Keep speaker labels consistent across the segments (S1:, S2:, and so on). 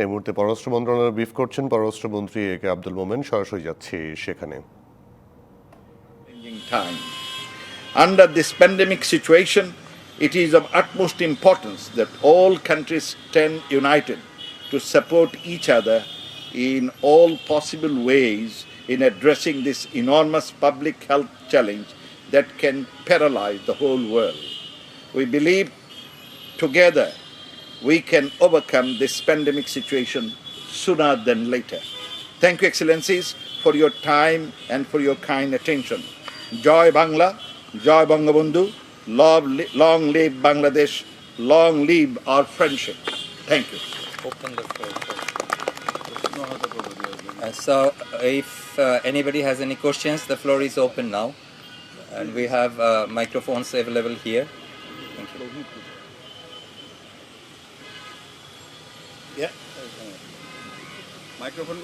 S1: এই মুহূর্তে পররাষ্ট্র মন্ত্রণালয় ব্রিফ করছেন পররাষ্ট্রমন্ত্রী এ কে আব্দুল মোমেন। সরাসরি যাচ্ছি সেখানে।
S2: Time. Under this pandemic situation, it is of utmost importance that all countries stand united to support each other in all possible ways in addressing this enormous public health challenge that can paralyze the whole world. We believe together we can overcome this pandemic situation sooner than later. Thank you, Excellencies, for your time and for your kind attention. Joy Bangla, Joy Bangabandhu, long live Bangladesh, long live our friendship. Thank you.
S3: Open the floor. So if anybody has any questions, the floor is open now. And we have microphones available here. Thank you.
S2: Yeah.
S3: Microphone.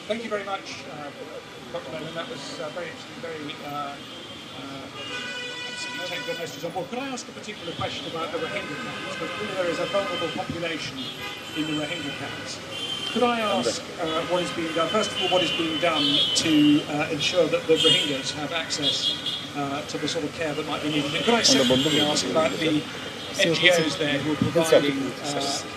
S4: Thank you very much, Dr. Nolan. That was very interesting, very absolutely take the message on board. Could I ask a particular question about the Rohingya camps? Because there is a vulnerable population in the Rohingya camps. Could I ask what is being done? First of all, what is being done to ensure that the Rohingyas have access to the sort of care that might be needed? And could I secondly ask about the NGOs there who are providing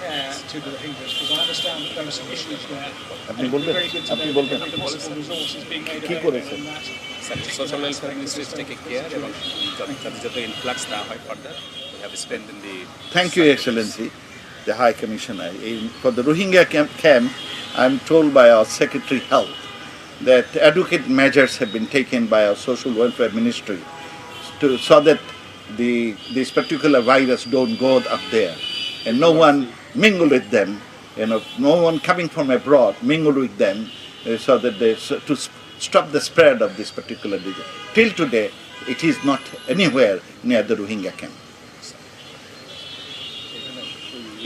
S4: care to the Rohingyas? Because I understand that there are some issues there. And it would be very good to know that every possible resource is being made available in that.
S5: Social welfare ministry is taking care এবং যত influx না হয় further we have spent in the.
S2: Thank you, Excellency, the High Commissioner. For the Rohingya camp, I'm told by our Secretary Health that adequate measures have been taken by our Social Welfare Ministry so that this particular virus don't go up there, and no one mingle with them. No one coming from abroad mingle with them, so that to stop the spread of this particular disease. Till today, it is not anywhere near the Rohingya camp.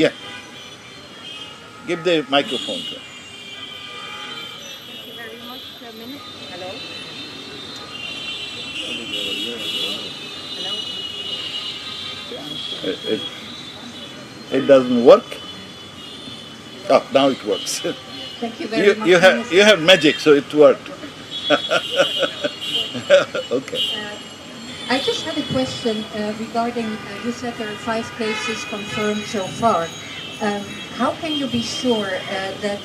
S2: Yeah. Give the microphone to her.
S6: Thank you very much. A minute. Hello? Hello?
S2: It doesn't work. Oh, now it works.
S6: Thank you very much.
S2: You have magic, so it worked. Okay.
S6: I just had a question regarding, you said there are 5 cases confirmed so far. How can you be sure that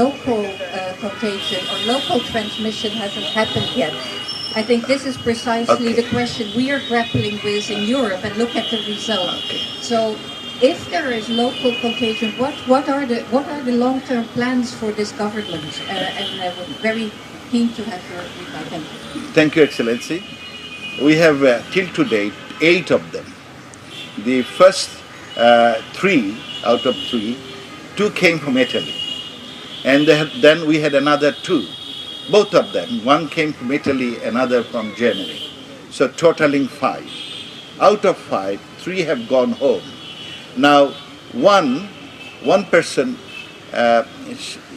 S6: local contagion or local transmission hasn't happened yet? I think this is precisely the question we are grappling with in Europe, and look at the results. So, if there is local contagion, what are the long-term plans for this government? And we're very keen to have your reply. Thank you.
S2: Thank you, Excellency. We have till today 8 of them. The first 3 out of 3, 2 came from Italy, and then we had another 2. Both of them, one came from Italy, another from Germany. So totaling 5. Out of 5, 3 have gone home. Now, one person,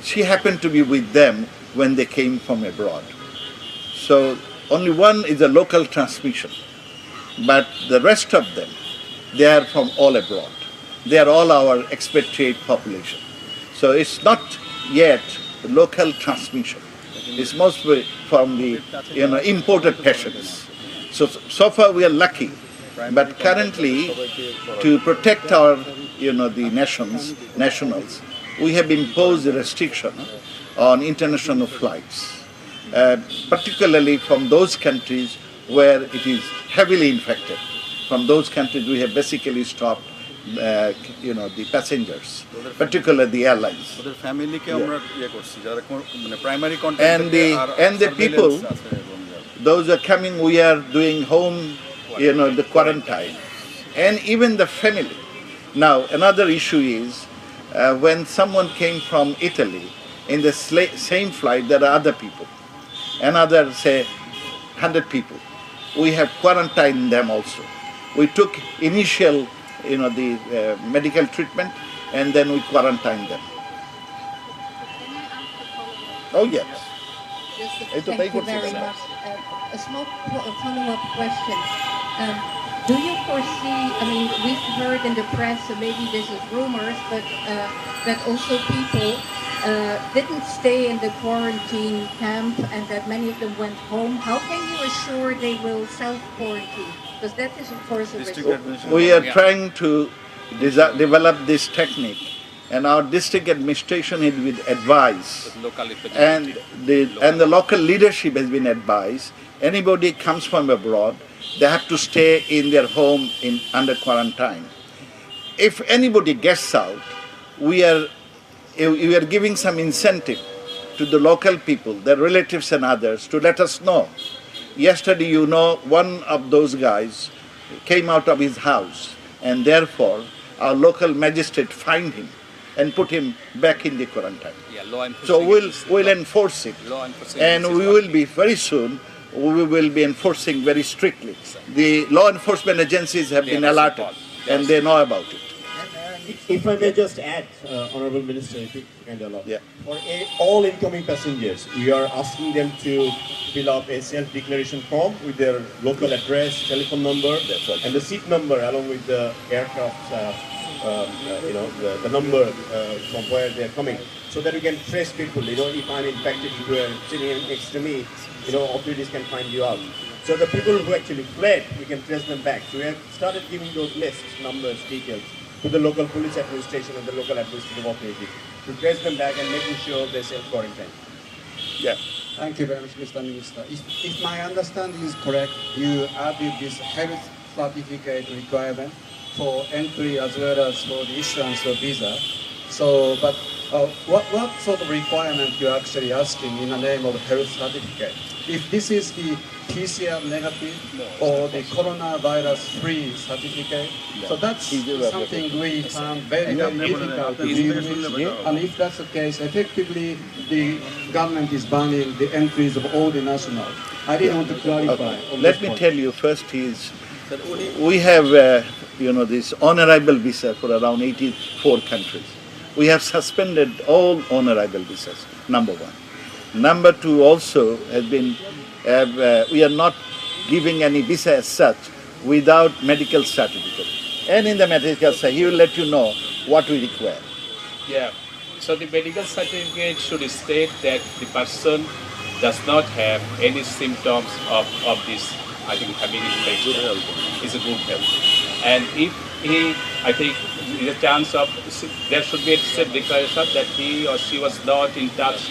S2: she happened to be with them when they came from abroad. So only one is a local transmission, but the rest of them, they are from all abroad. They are all our expatriate population. So it's not yet local transmission. It's mostly from the imported patients. So far we are lucky, but currently to protect our the nationals, we have imposed a restriction on international flights, particularly from those countries where it is heavily infected. From those countries we have basically stopped the passengers, particularly the airlines. And the people, those are coming, we are doing home, the quarantine, and even the family. Now, another issue is when someone came from Italy, in the same flight there are other people, another say 100 people. We have quarantined them also. We took initial the medical treatment, and then we quarantined them. Oh yes.
S6: Thank you very much. A small follow-up question. Do you foresee, I mean, we've heard in the press, and maybe this is rumors, but that also people didn't stay in the quarantine camp and that many of them went home. How can you assure they will self-quarantine? Because that is, of course, a risk.
S2: We are trying to develop this technique, and our district administration has been advised,
S5: Local
S2: and the local leadership has been advised. Anybody comes from abroad, they have to stay in their home under quarantine. If anybody gets out, we are giving some incentive to the local people, their relatives and others, to let us know. Yesterday, one of those guys came out of his house, and therefore our local magistrate fined him and put him back in the quarantine.
S5: law enforcement.
S2: So we'll enforce it,
S5: Law enforcement
S2: and
S5: agencies
S2: we will be very soon. We will be enforcing very strictly. The law enforcement agencies have been alerted, and they know about it.
S7: If I may just add, Honorable Minister, if you can allow.
S2: Yeah.
S7: For all incoming passengers, we are asking them to fill up a self-declaration form with their local address, telephone number, and the seat number along with the aircraft, the number from where they're coming, so that we can trace people. If I'm infected, if you are sitting next to me, authorities can find you out. So the people who actually fled, we can trace them back. So we have started giving those lists, numbers, details to the local police administration and the local administrative authorities to trace them back and making sure they self-quarantine.
S2: Yeah.
S8: Thank you very much, Mr. Minister. If my understanding is correct, you added this health certificate requirement for entry as well as for the issuance of visa. So, but what sort of requirement you're actually asking in the name of health certificate? If this is the PCR negative or the coronavirus-free certificate, so that's something we found very, very difficult to deal with. And if that's the case, effectively the government is banning the entries of all the nationals. I didn't want to clarify.
S2: Let me tell you first is we have this honorable visa for around 84 countries. We have suspended all honorable visas. Number one. Number two also has been we are not giving any visa as such without medical certificate. And in the medical certificate, he will let you know what we require.
S5: Yeah. So the medical certificate should state that the person does not have any symptoms of this, I think, having infection. Good health. Is a good health. And if he, I think, the chance of, there should be a safe declaration that he or she was not in touch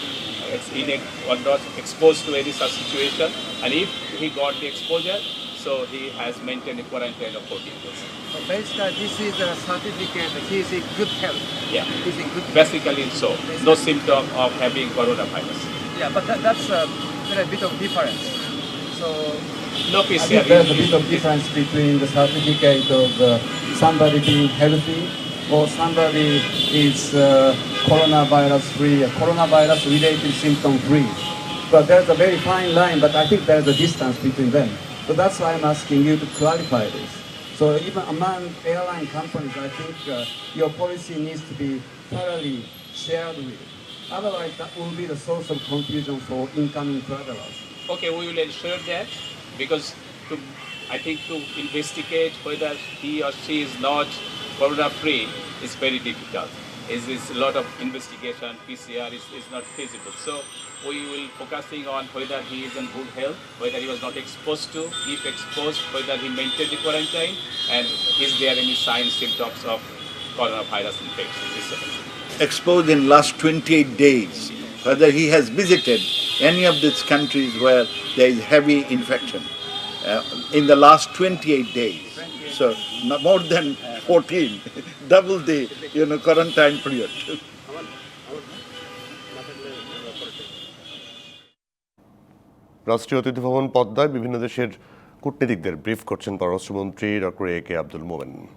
S5: or not exposed to any such situation. And if he got the exposure, so he has maintained a quarantine of 14 days.
S8: So basically, this is a certificate that he is in good health.
S5: Yeah.
S8: He's in good
S5: Basically so. No symptom of having coronavirus.
S8: Yeah, but that's a bit of difference. So
S5: No
S8: I
S5: PCR.
S8: think there's a bit of difference between the certificate of somebody being healthy or somebody is coronavirus-free, coronavirus-related symptom-free. But there's a very fine line, but I think there's a distance between them. So that's why I'm asking you to clarify this. So even among airline companies, I think your policy needs to be thoroughly shared with. Otherwise, that will be the source of confusion for incoming travelers.
S5: Okay, we will ensure that, because I think to investigate whether he or she is not corona-free is very difficult. Is a lot of investigation, PCR is not feasible. So we will focusing on whether he is in good health, whether he was not exposed to, if exposed, whether he maintained the quarantine, and is there any signs, symptoms of coronavirus infection, etc.
S2: Exposed in last 28 days, whether he has visited any of these countries where there is heavy infection in the last 28 days. So more than 14, double the quarantine period.
S1: রাষ্ট্রীয় অতিথি ভবন পদ্মায় বিভিন্ন দেশের কূটনীতিকদের brief করছেন পররাষ্ট্রমন্ত্রী doctor A K Abdul Momen.